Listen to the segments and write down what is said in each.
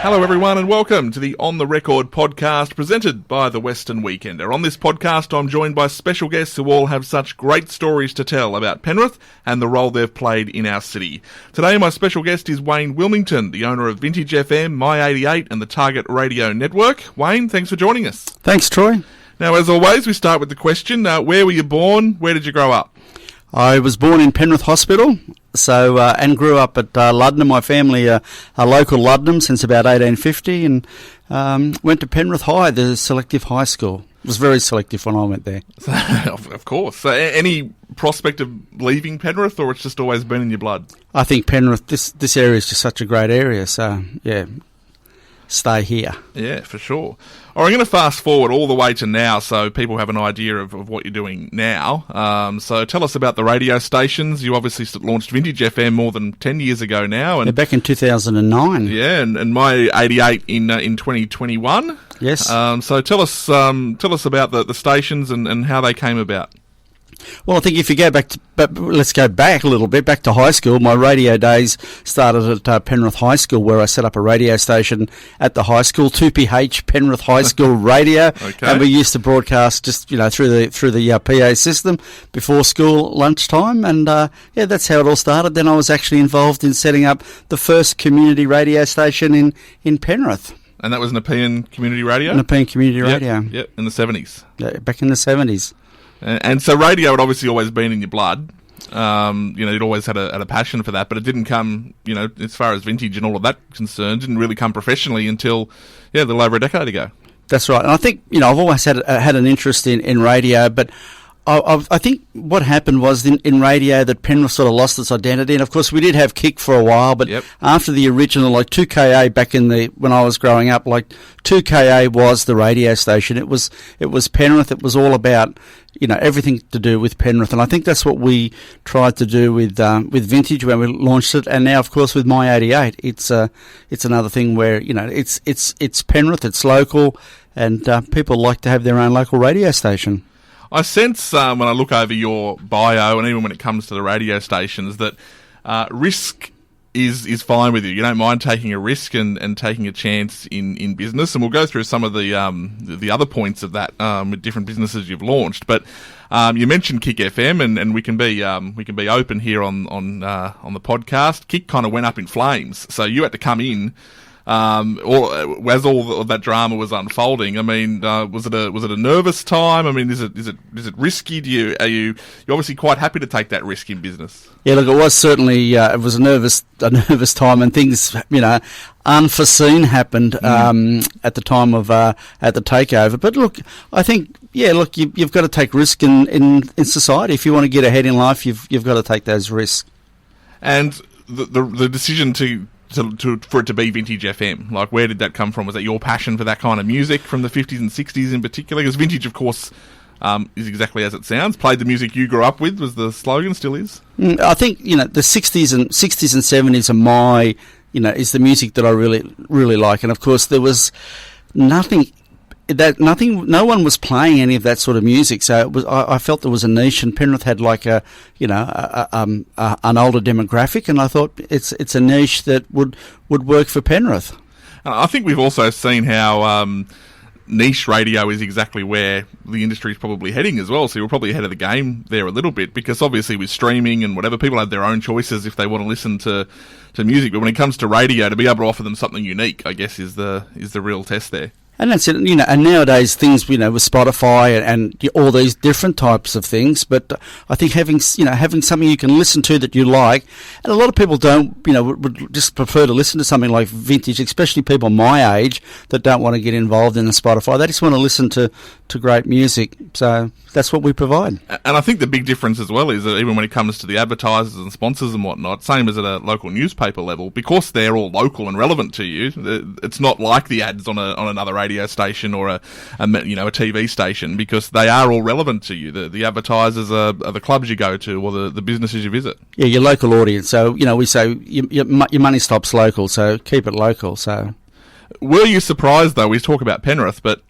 Hello everyone and welcome to the On The Record podcast presented by the Western Weekender. On this podcast I'm joined by special guests who all have such great stories to tell about Penrith and the role they've played in our city. Today my special guest is Wayne Willmington, the owner of Vintage FM, My 88 and the Target Radio Network. Wayne, thanks for joining us. Thanks, Troy. Now as always we start with the question, where were you born, where did you grow up? I was born in Penrith Hospital, and grew up at Luddenham. My family are local Luddenham since about 1850, and went to Penrith High, the selective high school. It was very selective when I went there. Of course. So any prospect of leaving Penrith, or it's just always been in your blood? I think Penrith, this area is just such a great area, so yeah, stay here. Yeah, for sure. All right, I'm going to fast forward all the way to now so people have an idea of what you're doing now. So tell us about the radio stations. You obviously launched Vintage FM more than 10 years ago now. And back in 2009. Yeah, and My 88 in 2021. Yes. So tell us about the stations and how they came about. Well, I think if you go back let's go back a little bit, back to high school. My radio days started at Penrith High School, where I set up a radio station at the high school, 2PH Penrith High School Radio, okay. And we used to broadcast just through the PA system before school lunchtime, and that's how it all started. Then I was actually involved in setting up the first community radio station in Penrith. And that was Nepean Community Radio? Nepean Community Radio. Yep, in the 70s. Yeah, back in the 70s. And so radio had obviously always been in your blood. You'd always had a passion for that, but it didn't come, as far as vintage and all of that concerned, didn't really come professionally until, a little over a decade ago. That's right. And I think, I've always had an interest in radio, but I think what happened was in radio that Penrith sort of lost its identity. And of course we did have Kick for a while, but after the original, 2KA back when I was growing up, 2KA was the radio station. It was Penrith. It was all about, everything to do with Penrith. And I think that's what we tried to do with Vintage when we launched it. And now, of course, with My 88, it's another thing where, it's Penrith, it's local, and people like to have their own local radio station. I sense when I look over your bio, and even when it comes to the radio stations, that risk is fine with you. You don't mind taking a risk and taking a chance in business. And we'll go through some of the other points of that with different businesses you've launched. But you mentioned Kick FM, and we can be open here on the podcast. Kick kind of went up in flames, so you had to come in. As all of that drama was unfolding, I mean, was it a nervous time? I mean, is it risky? Are you obviously quite happy to take that risk in business? Yeah, look, it was certainly it was a nervous time, and things unforeseen happened at the time of at the takeover. But look, I think you've got to take risk in society if you want to get ahead in life. You've got to take those risks. And the decision for it to be Vintage FM, where did that come from? Was that your passion for that kind of music from the 50s and 60s in particular? Because Vintage, of course, is exactly as it sounds. Played the music you grew up with was the slogan, still is. I think the 60s and 70s are my is the music that I really really like, and of course there was no one was playing any of that sort of music, so I felt there was a niche, and Penrith had an older demographic, and I thought it's a niche that would work for Penrith. I think we've also seen how niche radio is exactly where the industry is probably heading as well, so you're probably ahead of the game there a little bit, because obviously with streaming and whatever, people have their own choices if they want to listen to music, but when it comes to radio, to be able to offer them something unique, I guess is the real test there. And that's it, and nowadays things, with Spotify and all these different types of things, but I think having something you can listen to that you like, and a lot of people would just prefer to listen to something like Vintage, especially people my age that don't want to get involved in the Spotify. They just want to listen to great music, so that's what we provide. And I think the big difference as well is that even when it comes to the advertisers and sponsors and whatnot, same as at a local newspaper level, because they're all local and relevant to you, it's not like the ads on another radio station or a TV station, because they are all relevant to you. The advertisers are the clubs you go to or the businesses you visit. Yeah, your local audience. So we say your money stops local, so keep it local. So, were you surprised though? We talk about Penrith, but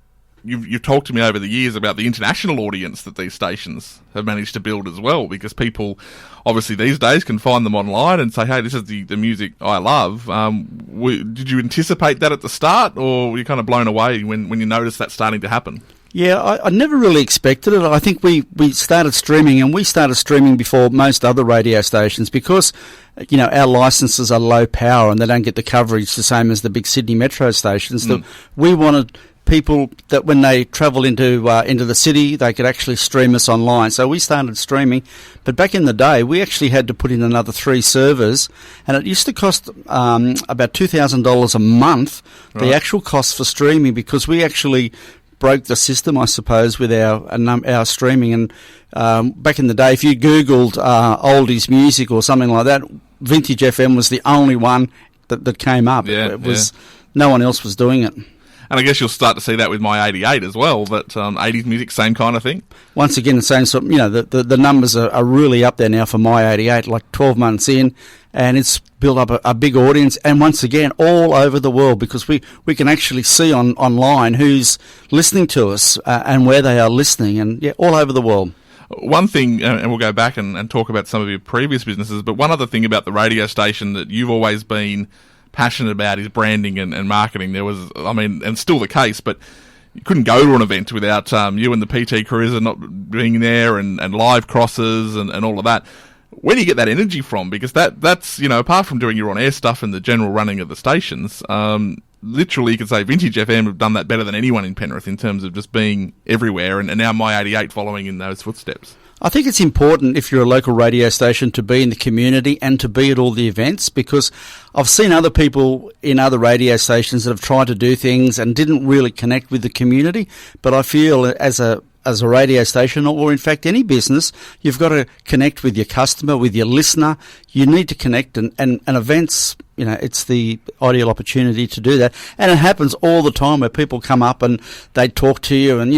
you've talked to me over the years about the international audience that these stations have managed to build as well, because people obviously these days can find them online and say, hey, this is the music I love. Did you anticipate that at the start, or were you kind of blown away when you noticed that starting to happen? Yeah, I never really expected it. I think we started streaming, and we started streaming before most other radio stations because, our licenses are low power and they don't get the coverage the same as the big Sydney metro stations. That we wanted people that when they travel into the city, they could actually stream us online. So we started streaming. But back in the day, we actually had to put in another 3 servers, and it used to cost about $2,000 a month, the actual cost for streaming, because we actually broke the system, I suppose, with our streaming. And back in the day, if you Googled oldies music or something like that, Vintage FM was the only one that came up. No one else was doing it. And I guess you'll start to see that with My 88 as well, but 80s music, same kind of thing. Once again, the same sort. The numbers are really up there now for My 88, like 12 months in, and it's built up a big audience. And once again, all over the world, because we can actually see online who's listening to us and where they are listening, and all over the world. One thing, and we'll go back and talk about some of your previous businesses, but one other thing about the radio station that you've always been passionate about is branding and marketing. There was, and still the case, but you couldn't go to an event without you and the PT Cruiser not being there, and live crosses and all of that. Where do you get that energy from? Because that's apart from doing your on-air stuff and the general running of the stations, literally you could say Vintage FM have done that better than anyone in Penrith in terms of just being everywhere, and now My 88 following in those footsteps. I think it's important, if you're a local radio station, to be in the community and to be at all the events, because I've seen other people in other radio stations that have tried to do things and didn't really connect with the community. But I feel as a radio station, or in fact any business, you've got to connect with your customer, with your listener. You need to connect, and events, it's the ideal opportunity to do that. And it happens all the time where people come up and they talk to you and,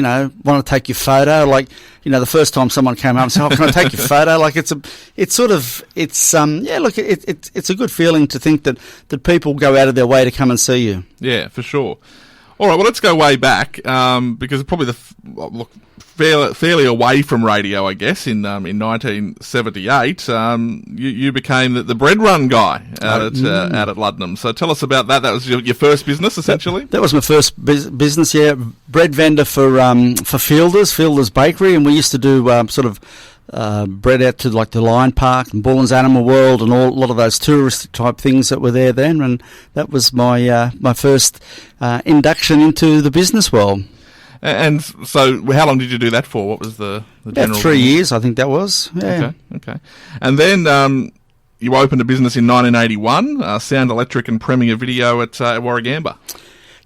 want to take your photo. Like, the first time someone came up and said, can I take your photo? Like, it's a good feeling to think that people go out of their way to come and see you. Yeah, for sure. All right, well, let's go way back, because probably fairly away from radio, I guess, in 1978, you became the bread run guy out at Luddenham. So tell us about that. That was your first business, essentially? That was my first business, yeah. Bread vendor for Fielder's Bakery, and we used to do bread out to like the Lion Park and Bullen's Animal World and a lot of those touristic type things that were there then, and that was my first induction into the business world. And so how long did you do that for? What was the general... About 3 years, I think that was. Yeah. Okay. And then you opened a business in 1981, Sound Electric and Premier Video at Warragamba.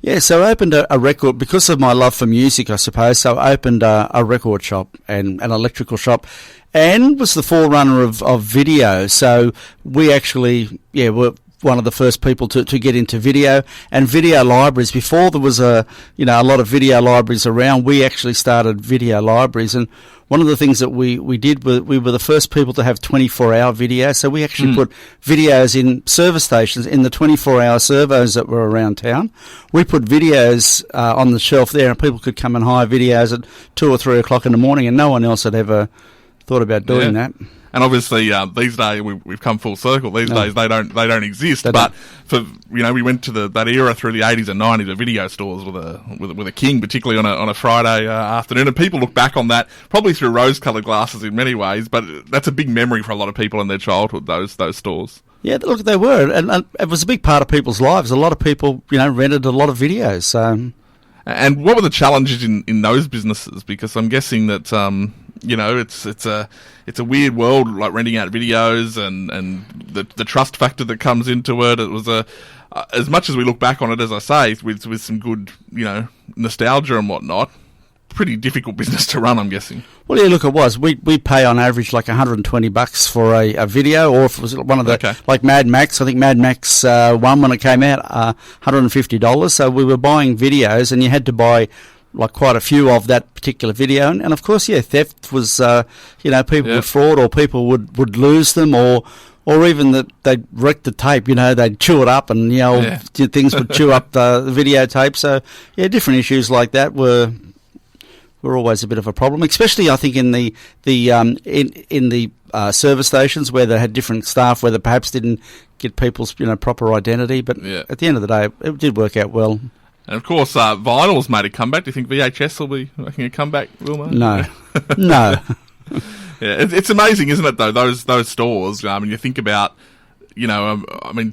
Yeah, so I opened a record, because of my love for music, I suppose, so I opened a record shop and an electrical shop, and was the forerunner of video. So we actually, were one of the first people to get into video and video libraries. Before there was a lot of video libraries around, we actually started video libraries. And one of the things that we did, we were the first people to have 24-hour video. So we actually put videos in service stations, in the 24-hour servos that were around town. We put videos on the shelf there, and people could come and hire videos at 2 or 3 o'clock in the morning, and no one else had ever thought about doing that. And obviously, these days we've come full circle. These days they don't exist. But for we went to that era through the 80s and 90s of video stores with a king, particularly on a Friday afternoon. And people look back on that probably through rose-coloured glasses in many ways. But that's a big memory for a lot of people in their childhood. Those stores. Yeah, look, they were, and it was a big part of people's lives. A lot of people, rented a lot of videos. So. And what were the challenges in those businesses? Because I'm guessing that it's a weird world, like renting out videos and the trust factor that comes into it. It was as much as we look back on it, as I say, with some good nostalgia and whatnot, pretty difficult business to run, I'm guessing. Well, yeah, look, it was. We pay on average like $120 for a video, or if it was one of the like Mad Max. I think Mad Max 1 when it came out, $150. So we were buying videos, and you had to buy like quite a few of that particular video, and of course, theft was people would fraud, or people would lose them, or even that they'd wreck the tape, they'd chew it up, and things would chew up the videotape. So different issues like that were were always a bit of a problem, especially I think in the service stations where they had different staff, where they perhaps didn't get people's proper identity. But at the end of the day, it did work out well. And of course, vinyl's made a comeback. Do you think VHS will be making a comeback, Wilma? No, no. Yeah, it's amazing, isn't it? Though those stores. I mean, you think about.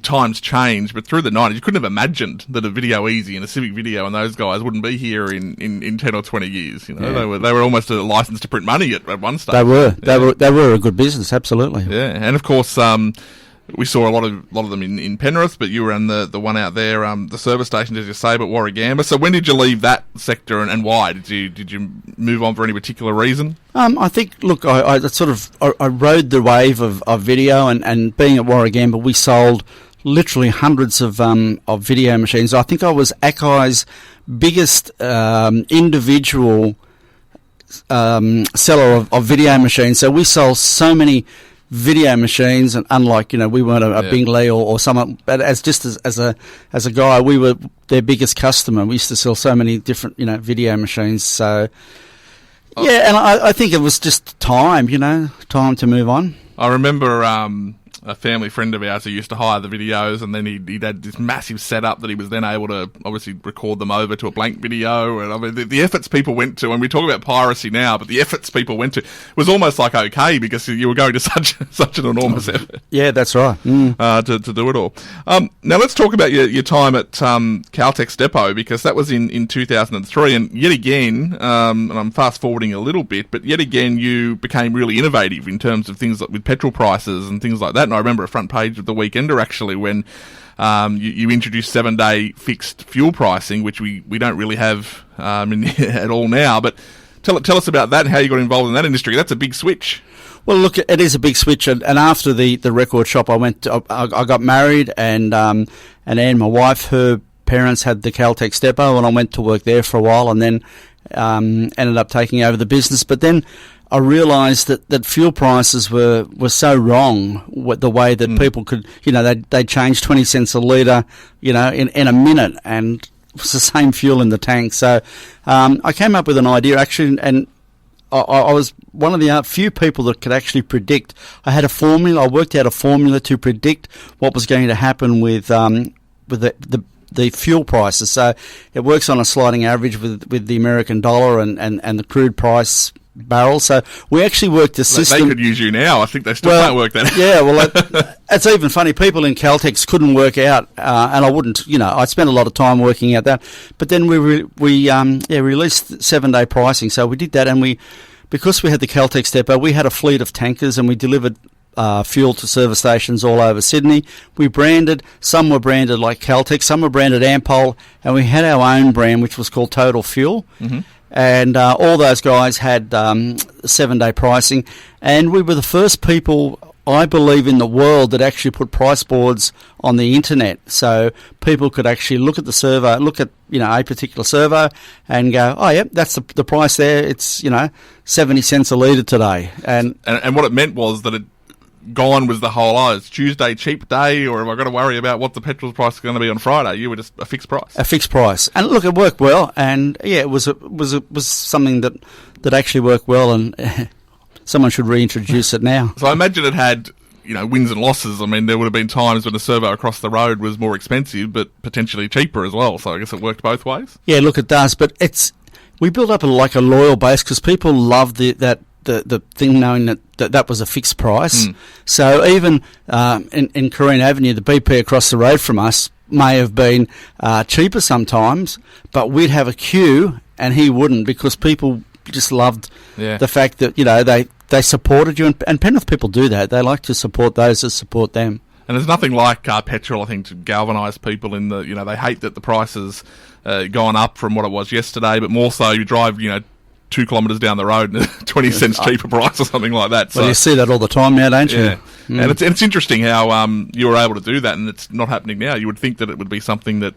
Times change, but through the 90s, you couldn't have imagined that a Video Easy and a Civic Video and those guys wouldn't be here in 10 or 20 years. They were almost a license to print money at one stage. They were a good business, absolutely. Yeah, and of course, we saw a lot of them in Penrith, but you were in the one out there, the service station, as you say, but Warragamba. So when did you leave that sector and why? Did you move on for any particular reason? I think, look, I rode the wave of video, and being at Warragamba, we sold literally hundreds of video machines. I think I was Akai's biggest individual seller of video machines. So we sold so many video machines, and unlike we weren't a Bingley or someone, but as a guy, we were their biggest customer. We used to sell so many different video machines. So and I think it was just time to move on. I remember a family friend of ours who used to hire the videos, and then he had this massive setup that he was then able to obviously record them over to a blank video. And I mean, the efforts people went to, and we talk about piracy now, but the efforts people went to was almost like okay, because you were going to such an enormous effort. Yeah, that's right. To do it all. Now let's talk about your time at Caltex Depot, because that was in 2003, and yet again, and I'm fast forwarding a little bit, but yet again you became really innovative in terms of things like with petrol prices and things like that. And I remember a front page of the Weekender actually when you introduced 7-day fixed fuel pricing, which we don't really have at all now. But tell us about that and how you got involved in that industry. That's a big switch. Well, look, it is a big switch. And after the record shop, I got married, and Anne, my wife, her parents had the Caltex Depot, and I went to work there for a while, and then ended up taking over the business. But then I realised that fuel prices were so wrong, the way that people could, they changed 20 cents a litre, in a minute, and it was the same fuel in the tank. So I came up with an idea, actually, and I was one of the few people that could actually predict. I had a formula. I worked out a formula to predict what was going to happen with the fuel prices. So it works on a sliding average with the American dollar and the crude price barrel. So we actually worked a system. They could use you now. I think they still can't work that out. Yeah, well, it's even funny. People in Caltex couldn't work out, and I wouldn't. I spent a lot of time working out that. But then we released 7-day pricing. So we did that, and because we had the Caltex Depot, we had a fleet of tankers, and we delivered fuel to service stations all over Sydney. We branded, some were branded like Caltex, some were branded Ampol, and we had our own brand, which was called Total Fuel. Mm-hmm. And all those guys had 7-day pricing, and we were the first people, I believe, in the world that actually put price boards on the internet, so people could actually look at the servo, look at a particular servo, and go, oh yeah, that's the price there. It's 70 cents a litre today, and what it meant was that gone was the whole, it's Tuesday cheap day, or have I got to worry about what the petrol price is going to be on Friday? You were just a fixed price. A fixed price. And look, it worked well, and yeah, it was something that actually worked well, and someone should reintroduce it now. So I imagine it had, wins and losses. I mean, there would have been times when the servo across the road was more expensive, but potentially cheaper as well. So I guess it worked both ways. Yeah, look, it does, but we built up a loyal base, because people love the thing, knowing that was a fixed price. So even in Corrine Avenue, the BP across the road from us may have been cheaper sometimes, but we'd have a queue and he wouldn't, because people just loved the fact that they supported you, and Penrith people do that. They like to support those that support them. And there's nothing like petrol, I think, to galvanise people in the, they hate that the price has gone up from what it was yesterday, but more so you drive, 2 kilometres down the road and 20 cents cheaper price or something like that. Well, you see that all the time now, don't you? Yeah. And it's interesting how you were able to do that, and it's not happening now. You would think that it would be something that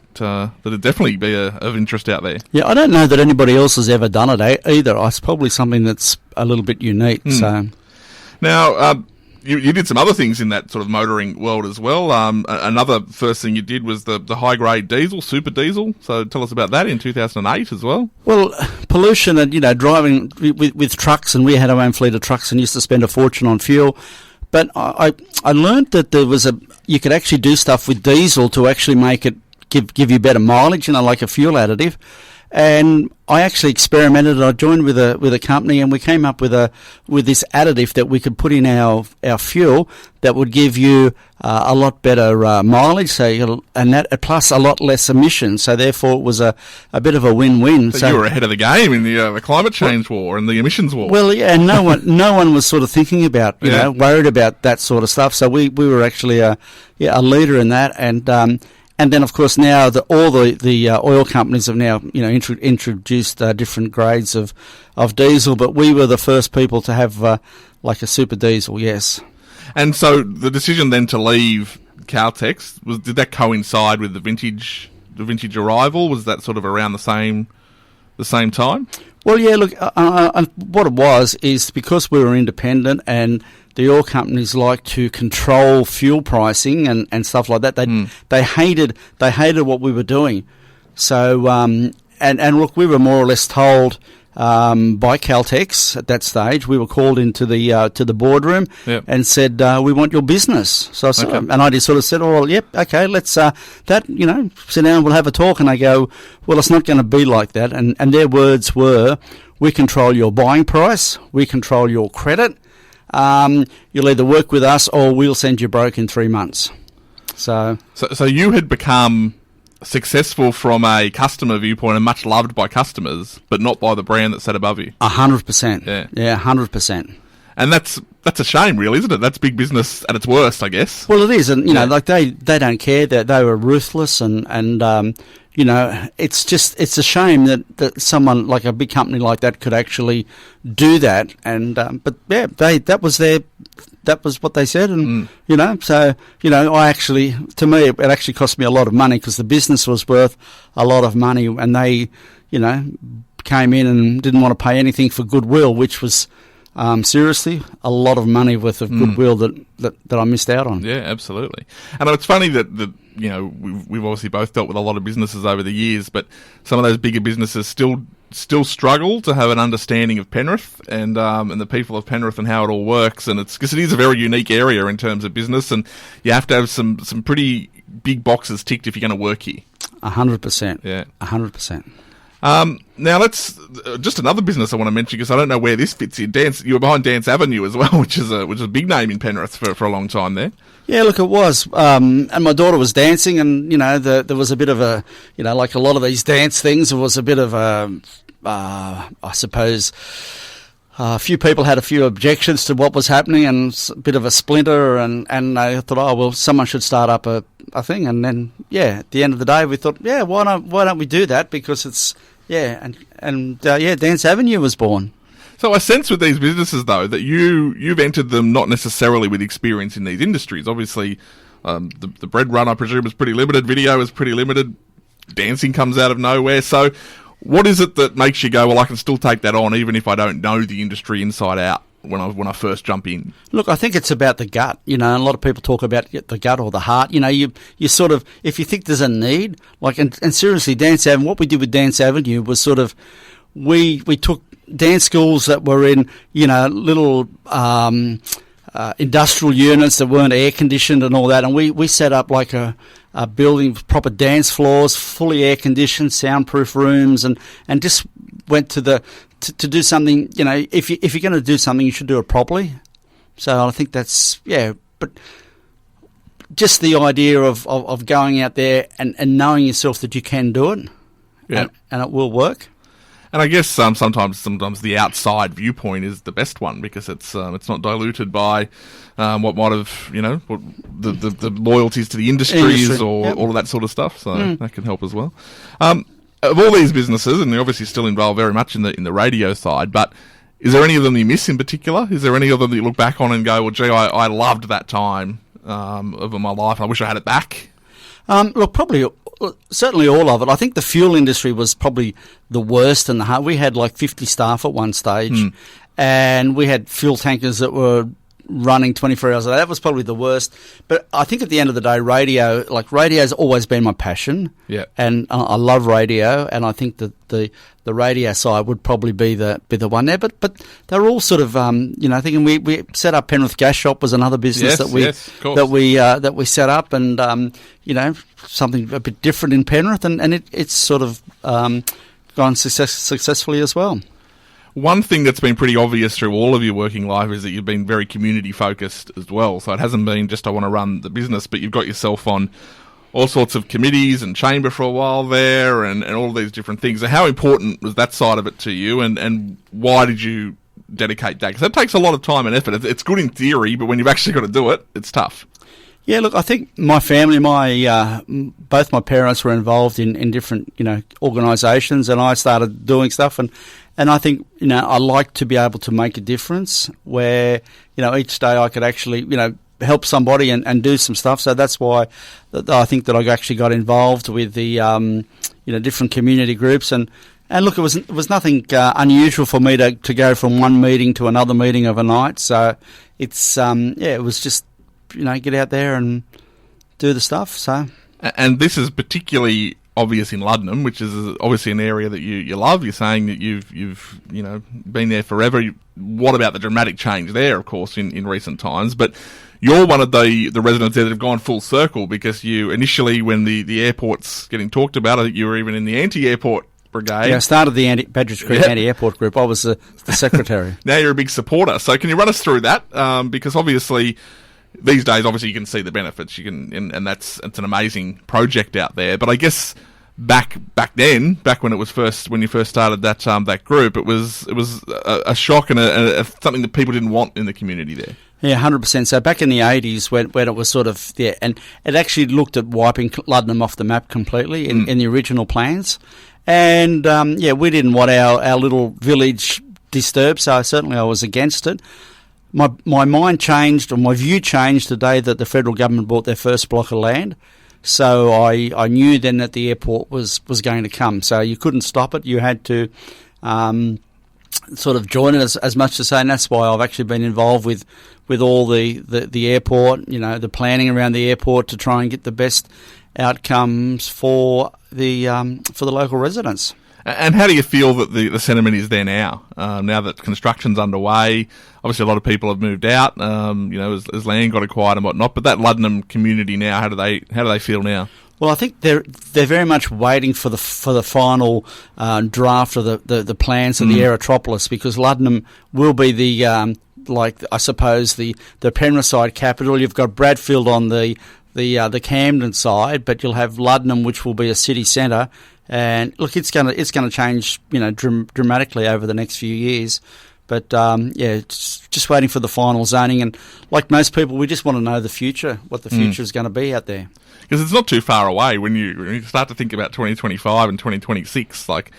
would definitely be of interest out there. Yeah, I don't know that anybody else has ever done it either. It's probably something that's a little bit unique. So now, you did some other things in that sort of motoring world as well. Another first thing you did was the high grade diesel, super diesel. So tell us about that in 2008 as well. Well, pollution and, driving with trucks, and we had our own fleet of trucks and used to spend a fortune on fuel. But I learned that you could actually do stuff with diesel to actually make it give you better mileage, like a fuel additive. And I actually experimented. I joined with a company, and we came up with this additive that we could put in our fuel that would give you a lot better mileage. So that plus a lot less emissions. So therefore, it was a bit of a win-win. So you were ahead of the game in the climate change war and the emissions war. Well, yeah, and no one was sort of thinking about worried about that sort of stuff. So we were actually a leader in that. And then, of course, now all the oil companies have now introduced different grades of diesel, but we were the first people to have like a super diesel. Yes. And so the decision then to leave Caltex, did that coincide with the vintage arrival? Was that sort of around the same time? Well, yeah. Look, what it was is because we were independent and the oil companies like to control fuel pricing and stuff like that. They hated what we were doing. So and look, we were more or less told by Caltex at that stage. We were called into the boardroom and said, "We want your business." So and I just sort of said, "Oh, well, yep, okay, let's sit down, we'll have a talk." And I go, "Well, it's not going to be like that." And their words were, "We control your buying price. We control your credit. You'll either work with us or we'll send you broke in 3 months." So you had become successful from a customer viewpoint and much loved by customers, but not by the brand that sat above you. 100%. Yeah, 100%. And that's a shame, really, isn't it? That's big business at its worst, I guess. Well, it is, and like they don't care. That they were ruthless, and it's a shame that someone like a big company like that could actually do that. And but yeah, that was what they said, and I actually, to me, it actually cost me a lot of money because the business was worth a lot of money, and they, came in and didn't want to pay anything for goodwill, which was. Seriously, a lot of money worth of goodwill that I missed out on. Yeah, absolutely. And it's funny that we've obviously both dealt with a lot of businesses over the years, but some of those bigger businesses still struggle to have an understanding of Penrith and the people of Penrith and how it all works. And it's because it is a very unique area in terms of business, and you have to have some pretty big boxes ticked if you're going to work here. 100%. Yeah, 100%. Now let's just another business I want to mention because I don't know where this fits in. You were behind Dance Avenue as well, which is a big name in Penrith for a long time there. Yeah, look, it was. And my daughter was dancing, and there was a bit of a like a lot of these dance things. There was a bit of I suppose. A few people had a few objections to what was happening, and a bit of a splinter, and I thought, oh well, someone should start up a thing, and then at the end of the day, we thought, why don't we do that? Because it's Dance Avenue was born. So I sense with these businesses though that you've entered them not necessarily with experience in these industries. Obviously, the bread run I presume is pretty limited. Video is pretty limited. Dancing comes out of nowhere. So. What is it that makes you go, well, I can still take that on even if I don't know the industry inside out when I first jump in? Look, I think it's about the gut. A lot of people talk about the gut or the heart. You sort of, if you think there's a need, like, and seriously, Dance Avenue, what we did with Dance Avenue was sort of, we took dance schools that were in, little industrial units that weren't air conditioned and all that, and we set up like a building with proper dance floors, fully air conditioned, soundproof rooms, and just went to do something. If you're going to do something, you should do it properly. So I think that's but just the idea of going out there and knowing yourself that you can do it, and it will work. And I guess sometimes the outside viewpoint is the best one because it's not diluted by what might have what the loyalties to the industries or all of that sort of stuff. So that can help as well. Of all these businesses, and they're obviously still involved very much in the radio side, but is there any of them you miss in particular? Is there any of them that you look back on and go, well, gee, I loved that time of my life. I wish I had it back. Look, probably. Certainly all of it. I think the fuel industry was probably the worst and the hard. We had like 50 staff at one stage, and we had fuel tankers that were running 24 hours a day. That was probably the worst. But I think at the end of the day, radio's always been my passion. Yeah. And I love radio, and I think that the radio side would probably be the one there. But they're all sort of thinking we set up Penrith Gas Shop was another business that we set up, and something a bit different in Penrith, and it's sort of gone successfully as well. One thing that's been pretty obvious through all of your working life is that you've been very community focused as well. So it hasn't been just I want to run the business, but you've got yourself on all sorts of committees and chamber for a while there and all these different things. So how important was that side of it to you, and why did you dedicate that? Because that takes a lot of time and effort. It's good in theory, but when you've actually got to do it, it's tough. Yeah, look, I think my family, both my parents were involved in different, organisations, and I started doing stuff, and I think, I like to be able to make a difference where, each day I could actually, help somebody and do some stuff. So that's why I think that I actually got involved with the, different community groups, and look, it was nothing unusual for me to go from one meeting to another meeting overnight. So it's, it was just, get out there and do the stuff. So, and this is particularly obvious in Luddenham, which is obviously an area that you love. You're saying that you've been there forever. What about the dramatic change there, of course, in recent times? But you're one of the residents there that have gone full circle, because you initially, when the airport's getting talked about, I think you were even in the anti-airport brigade. Yeah, I started the Badgerys Creek anti-airport group. I was the secretary. Now you're a big supporter. So can you run us through that? Because obviously, these days, obviously, you can see the benefits. You can, and it's an amazing project out there. But I guess back then, when you first started that group, it was a shock and something that people didn't want in the community there. Yeah, 100%. So back in the 80s, when it was sort of there, and it actually looked at wiping Luddenham off the map completely in the original plans, and we didn't want our little village disturbed. So certainly I was against it. My mind changed, or my view changed the day that the federal government bought their first block of land. So I knew then that the airport was going to come. So you couldn't stop it. You had to sort of join it as much to say, and that's why I've actually been involved with all the airport, the planning around the airport to try and get the best outcomes for the local residents. And how do you feel that the sentiment is there now? Now that construction's underway, obviously a lot of people have moved out. As land got acquired and whatnot. But that Luddenham community now, how do they feel now? Well, I think they're very much waiting for the final draft of the plans of the Aerotropolis, because Luddenham will be the I suppose the Penrith side capital. You've got Bradfield on the Camden side, but you'll have Luddenham, which will be a city centre. And look, it's gonna change, dramatically over the next few years. But it's just waiting for the final zoning. And like most people, we just want to know the future, what the future is going to be out there. Because it's not too far away when you start to think about 2025 and 2026. Like,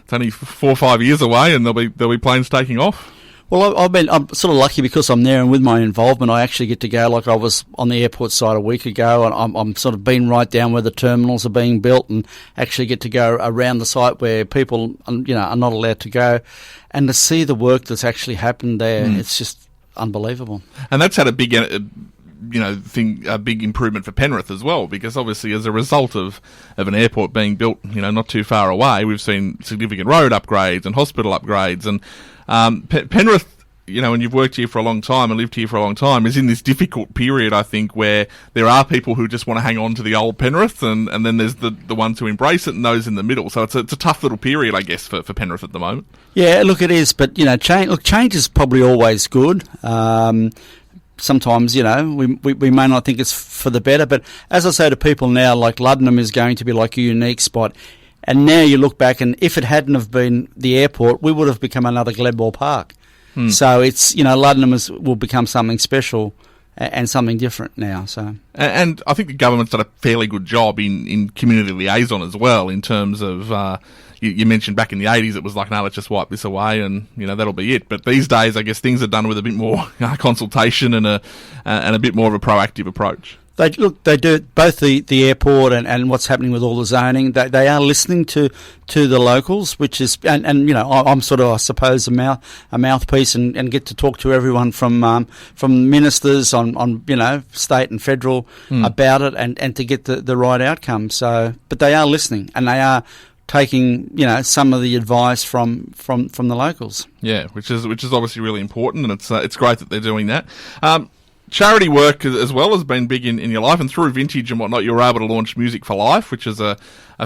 it's only 4 or 5 years away, and there'll be planes taking off. Well, I'm sort of lucky because I'm there, and with my involvement, I actually get to go. Like, I was on the airport side a week ago, and I'm sort of been right down where the terminals are being built, and actually get to go around the site where people, are not allowed to go, and to see the work that's actually happened there, it's just unbelievable. And that's had a big, a big improvement for Penrith as well, because obviously as a result of an airport being built, not too far away, we've seen significant road upgrades and hospital upgrades, and Penrith, and you've worked here for a long time and lived here for a long time, is in this difficult period, I think, where there are people who just want to hang on to the old Penrith, and then there's the ones who embrace it and those in the middle. So it's a tough little period, I guess, for Penrith at the moment. Yeah, look, it is. But, change is probably always good. Sometimes, we may not think it's for the better. But as I say to people now, like, Luddenham is going to be like a unique spot. And now you look back, and if it hadn't have been the airport, we would have become another Glenmore Park. So it's, Luddenham will become something special and something different now. So, and I think the government's done a fairly good job in community liaison as well, in terms of, you mentioned back in the 80s it was like, no, let's just wipe this away and, that'll be it. But these days, I guess things are done with a bit more consultation and a bit more of a proactive approach. They do both the airport and what's happening with all the zoning. They are listening to the locals, which is and you know, I'm sort of, I suppose, a mouthpiece and get to talk to everyone from ministers on you know, state and federal about it and to get the right outcome. So, but they are listening and they are taking, you know, some of the advice from the locals. Yeah, which is obviously really important, and it's great that they're doing that. Charity work as well has been big in your life, and through Vintage and whatnot, you were able to launch Music for Life, which is a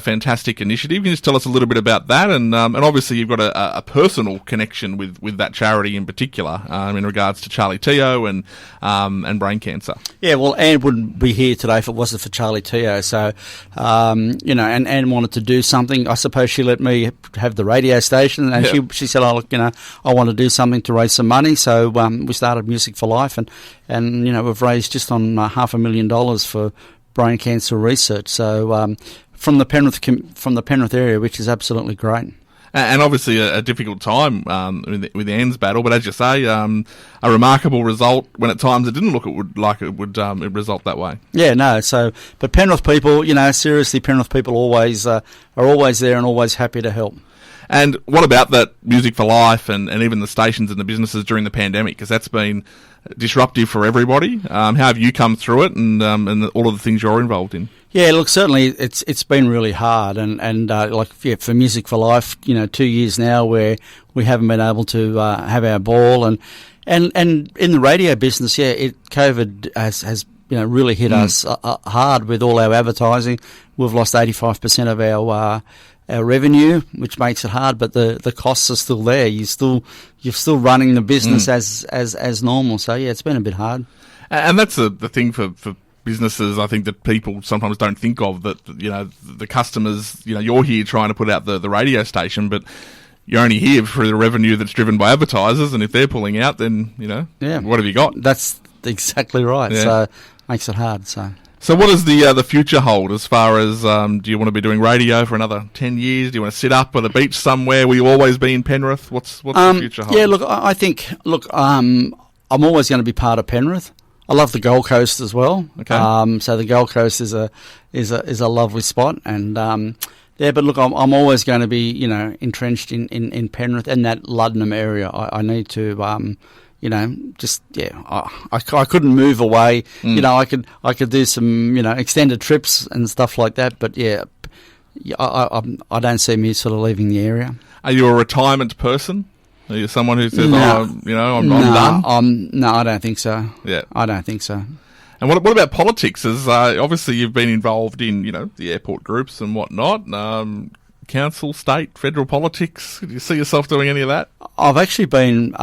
fantastic initiative. Can you just tell us a little bit about that? And obviously you've got a personal connection with that charity in particular, in regards to Charlie Teo and brain cancer. Yeah, well, Anne wouldn't be here today if it wasn't for Charlie Teo. So, you know, and Anne wanted to do something. I suppose she let me have the radio station, and she said, "Oh, look, you know, I want to do something to raise some money." So we started Music for Life, and you know, we've raised just on $500,000 for brain cancer research. So from the Penrith area, which is absolutely great. And obviously a difficult time with Anne's battle, but as you say, a remarkable result when at times it didn't look like it would result that way. Yeah, no. So, but Penrith people, you know, seriously, Penrith people always are always there and always happy to help. And what about that Music for Life and even the stations and the businesses during the pandemic? Because that's been disruptive for everybody. How have you come through it and all of the things you're involved in? Yeah, look, certainly it's been really hard, and for Music for Life, you know, 2 years now where we haven't been able to have our ball, and in the radio business, COVID has you know, really hit us hard with all our advertising. We've lost 85% of our revenue, which makes it hard, but the costs are still there. You're still running the business as normal. So yeah, it's been a bit hard. And that's the thing for businesses, I think, that people sometimes don't think of, that, you know, the customers, you know, you're here trying to put out the radio station, but you're only here for the revenue that's driven by advertisers, and if they're pulling out, then, you know, what have you got? That's exactly right. Yeah. So makes it hard. So what does the future hold as far as, do you want to be doing radio for another 10 years? Do you want to sit up at a beach somewhere? Will you always be in Penrith? What's the future hold? Yeah, look, I think, I'm always going to be part of Penrith. I love the Gold Coast as well. Okay. So the Gold Coast is a lovely spot, and but look, I'm always going to be, you know, entrenched in Penrith and that Luddenham area. I need to, you know, I couldn't move away. You know, I could do some, you know, extended trips and stuff like that. But yeah, I don't see me sort of leaving the area. Are you a retirement person? Are you someone who says, I'm done? No, I don't think so. Yeah, I don't think so. And what about politics? As obviously you've been involved in, you know, the airport groups and whatnot. Council, state, federal politics. Do you see yourself doing any of that? I've actually been.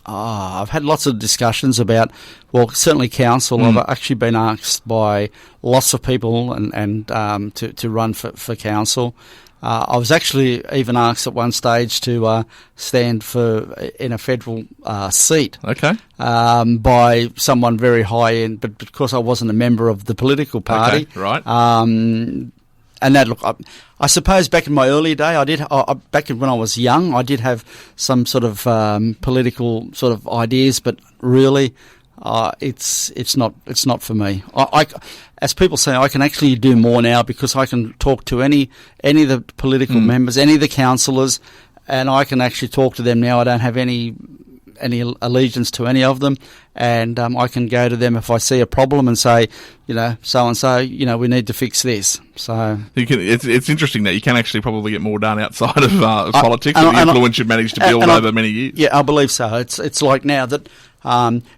I've had lots of discussions about, well, certainly council. I've actually been asked by lots of people and to run for council. I was actually even asked at one stage to stand in a federal seat. Okay. By someone very high end, but because I wasn't a member of the political party. Okay, right. And that, look, I suppose back in my early day, back when I was young, I did have some sort of political sort of ideas, but really, it's not for me. I, as people say, I can actually do more now because I can talk to any of the political members, any of the councillors, and I can actually talk to them now. I don't have any allegiance to any of them, and I can go to them if I see a problem and say, you know, so and so, you know, we need to fix this. So it's interesting that you can actually probably get more done outside of politics with the influence you've managed to build over many years. Yeah, I believe so. It's like now that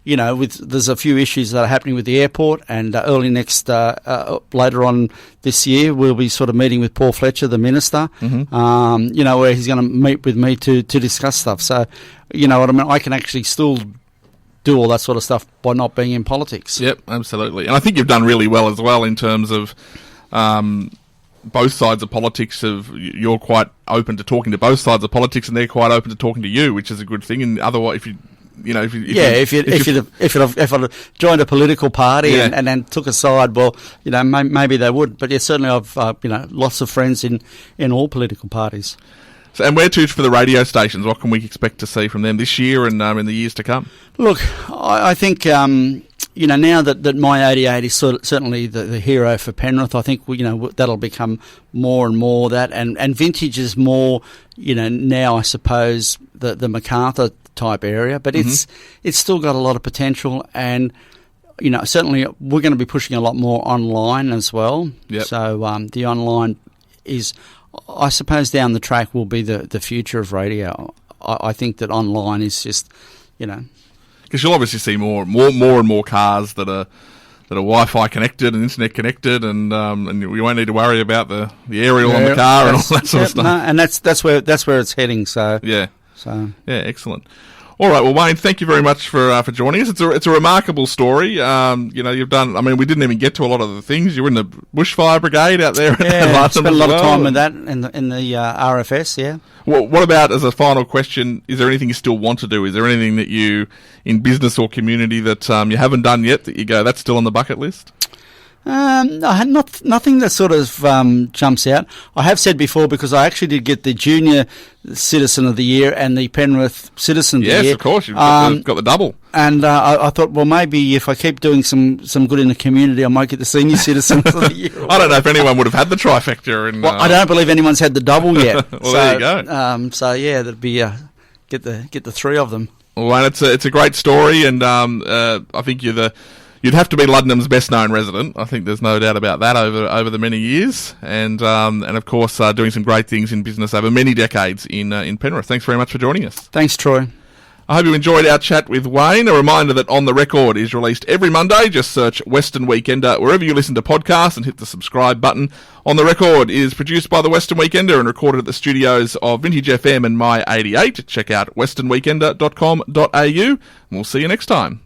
you know, there's a few issues that are happening with the airport, and early later on this year, we'll be sort of meeting with Paul Fletcher, the minister. You know, where he's going to meet with me to discuss stuff. So, you know what I mean? I can actually still do all that sort of stuff by not being in politics. Yep, absolutely. And I think you've done really well as well in terms of both sides of politics. You're quite open to talking to both sides of politics, and they're quite open to talking to you, which is a good thing. And otherwise, if I joined a political party and then took a side, well, you know, maybe they would. But yeah, certainly I've you know, lots of friends in all political parties. So, and where to for the radio stations? What can we expect to see from them this year and in the years to come? Look, I think now that my 88 is certainly the hero for Penrith, I think that'll become more and more that, and vintage is more, now I suppose the MacArthur type area, but it's still got a lot of potential, and certainly we're going to be pushing a lot more online as well. Yep. So the online is, I suppose, down the track will be the future of radio. I think that online is just, because you'll obviously see more and more cars that are Wi-Fi connected and internet connected, and we won't need to worry about the aerial on the car and all that sort of stuff. No, and that's where it's heading. So yeah, excellent. All right, well, Wayne, thank you very much for joining us. It's a remarkable story. You've done. I mean, we didn't even get to a lot of the things. You were in the bushfire brigade out there. Yeah, spent a lot of time with that in the RFS. Yeah. Well, what about, as a final question, is there anything you still want to do? Is there anything that you, in business or community, that you haven't done yet that you go, that's still on the bucket list? Nothing that sort of jumps out. I have said before, because I actually did get the Junior Citizen of the Year and the Penrith Citizen of the Year. Yes, of course, you've got the double. And I thought, well, maybe if I keep doing some good in the community, I might get the Senior Citizen of the Year. I don't know if anyone would have had the trifecta. Well, I don't believe anyone's had the double yet. Well, there you go. So yeah, that'd be get the three of them. Well, and it's a great story, and I think you'd have to be Luddenham's best-known resident. I think there's no doubt about that over the many years, and of course doing some great things in business over many decades in Penrith. Thanks very much for joining us. Thanks, Troy. I hope you enjoyed our chat with Wayne. A reminder that On The Record is released every Monday. Just search Western Weekender wherever you listen to podcasts and hit the subscribe button. On The Record is produced by the Western Weekender and recorded at the studios of Vintage FM and My 88. Check out westernweekender.com.au, and we'll see you next time.